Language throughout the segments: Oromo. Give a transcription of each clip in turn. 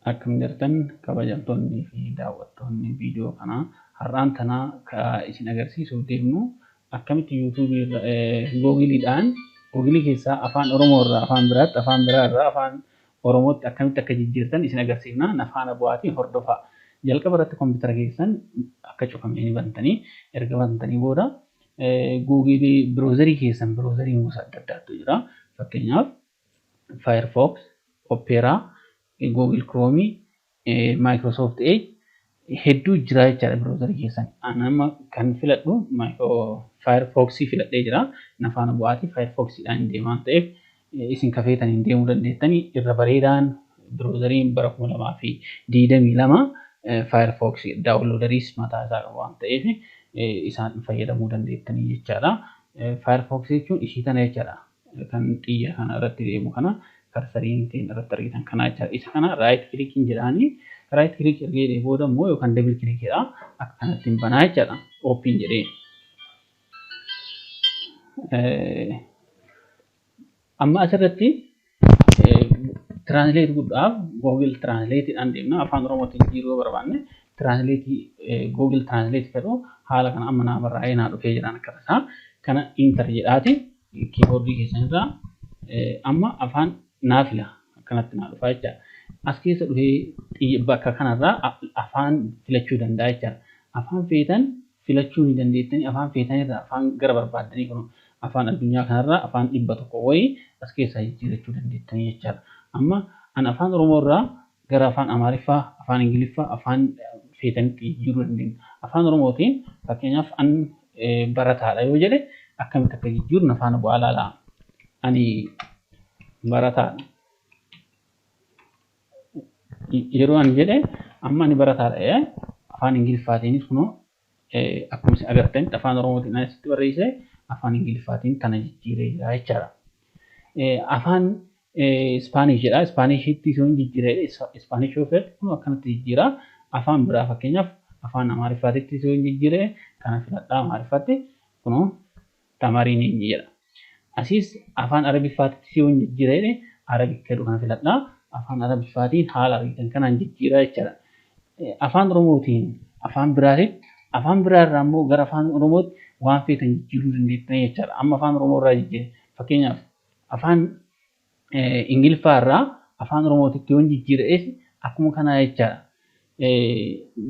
Akkam jirtan kabajamtoonni fi daawwattoonni viidiyoo kanaa har'aan tanaa isin agarsiisuuf deemnu akkamitti yuutuubii googiliidhaan googilii keessaa afaan oromoo irraa afaan biraatti afaan biraa irraa afaan oromootti akkamitti akka jijjiirtan isin agarsiifna. Nafaana bu'aatiin hordofaa. Jalqaba irratti kompiitara keessan akka cufamee bantanii erga bantanii booda googilii biroozarii keessan biroozariin gosa adda addaatu jira. Fakkeenyaaf Firefox, Opera, Google Chrome, Microsoft Edge hedduu jira jechaadha biroozarii keessan. Anama kan filadhu Firefox filadhee jira. Nafaana bu'aatii Firefoxidhaan deemaan ta'eef isin kafeetaniin deemuu dandeettanii irra bareedaan biroozariin bara 2022 Firefox daawunloodariis mataa isaa qabu waan ta'eef isaan fayyadamuu dandeettanii jechaadha. Firefox jechuun ishii tana jechaadha. Kan xiyya kana irratti deemu kana karsariin ittiin irratti argitan kana jechaadha. Isa kana raayit kilikiin jedhaanii raayit kilik ergee booda immoo yookaan dabil kilikiidha akka kanatti banaa jechaadha. Ooppiin jedhee. Amma asirratti Translate godhaaf Google Translate'dhaan deemna. Afaan Oromootiin jijjiiruu barbaanne Google Translate jedhu haala kana amma naa barraa'ee naa dhufee jiran akka tasaa kana enter jedhaati kiiboordii keessan irraa amma afaan naa fila akkanatti naa dhufaa jechaadha. As keessa dhufee bakka kanarraa afaan filachuu danda'a jechaadha. Afaan feetan filachuu ni dandeettanii afaan feetanirraa afaan gara barbaaddanii kun afaan addunyaa kanarraa afaan 100 wayii as keessaa jijjiirachuu dandeettanii jechaadha. Amma an afaan Oromoo irraa gara afaan Amaariffaa, afaan Ingiliffaa, afaan feetanitti jijjiiruu dandeenya. Afaan Oromootiin fakkeenyaaf an barataadha yoo jedhe akkamitti akka jijjiiru nafaana bu'aa ilaalaa. Ani barataadha. Yeroo ani jedhe amma ani barataadha afaan Ingiliffaatiinis kunoo akkuma isin agartanitti afaan Oromootiin asitti barreessee afaan Ingiliffaatiin kana jijjiiree jira jechaadha. Afaan Spanish jedha. Spanishitti sun jijjiiree Spanish yoo fedhe kun akkanatti jijjiira. Afaan biraa fakkeenyaaf afaan Amaariffaatitti sun jijjiiree kana filadhaa Amaariffaatti kunoo tamariin inni jedha. Asiis afaan Arabiffaatitti sun jijjiiree Arabik jedhu kana filadhaa. Afaan Arabiffaatiin haala argitan kanaan jijjiira jechaadha. Afaan Oromootiin afaan biraatitti afaan biraarraa immoo gara afaan Oromootti waan feetan jijjiiruu dandeettanii jechaadha. Amma afaan Oromoo irraa jijjiire fakkeenyaaf afaan Ingiliffaa irraa afaan Oromootitti yoon jijjiirees akkuma kanaa jechaadha.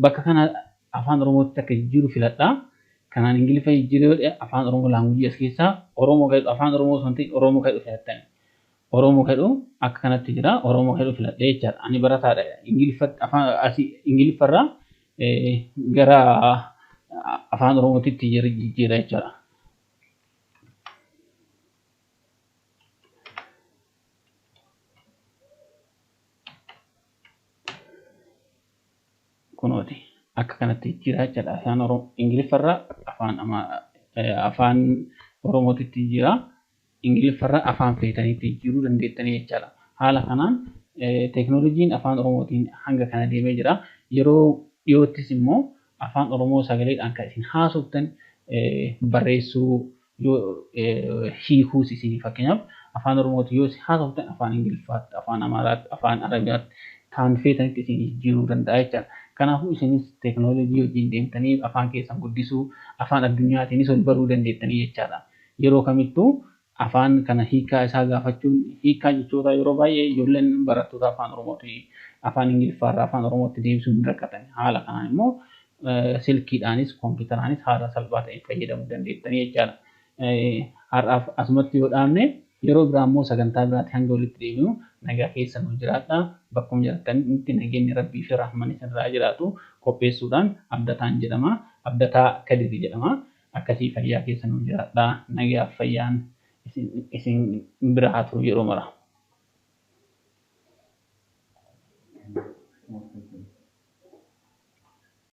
Bakka kana afaan Oromootti akka jijjiiru filadhaa. Kanaan Ingiliffa jijjiiree afaan Oromoo laangujii as keessaa Oromoo kadhu afaan Oromoo sun ta'e Oromoo kadhu filattani. Oromoo kadhu akka kanatti jira. Oromoo kadhu filadhee jechaadha. Ani barataadha. Ingiliffa afaan asii Ingiliffa irraa gara afaan Oromootitti jijjiira jechaadha. Kunooti akka kanatti jijjiira jechaadha. Afaan Oromoo Ingiliffa irraa afaan Oromootitti jijjiira. Ingiliffa irraa afaan feetanitti jijjiiruu dandeettanii jechaadha. Haala kanaan teekinooloojiin afaan Oromootiin hanga kana deemee jira. Yeroo dhiyoottis immoo afaan Oromoo sagaleedhaan kan isin haasoftan barreessuu hiikuus isin fakkeenyaaf afaan Oromootiin yoo isin haasoftan afaan Ingiliffaatti, afaan Amaaraatti, afaan Arabiyaatti kan feetanitti isin jijjiiruu danda'a jechaadha. Kanaafuu isinis teekinooloojii wajjin deemtanii afaan keessan guddisuu, afaan addunyaatiinis ol baruu dandeettanii jechaadha. Yeroo kamittuu afaan kana hiikaa isaa gaafachuun hiikaa jechoota yeroo baay'ee ijoolleen barattoota afaan Oromootii afaan Ingiliffaa irraa afaan Oromootti deebisuun hin rakkatan. Haala kanaan immoo silkiidhaanis kompiitaraanis haala salphaa ta'een fayyadamuu dandeettanii jechaadha. Har'aaf asumatti yoo dhaabne yeroo biraa immoo sagantaa biraatti hanga walitti deebinu nagaa keessa nu jiraadha. Bakkuma jiraatanitti nageenyi Rabbii fi Rahman isinirraa jiraatu qopheessuudhaan Abdataan jedhama. Abdataa Kadiri jedhama. Akkasii fayyaa keessa nu jiraadha. Nagaa fayyaan isin biraa turu yeroo mara.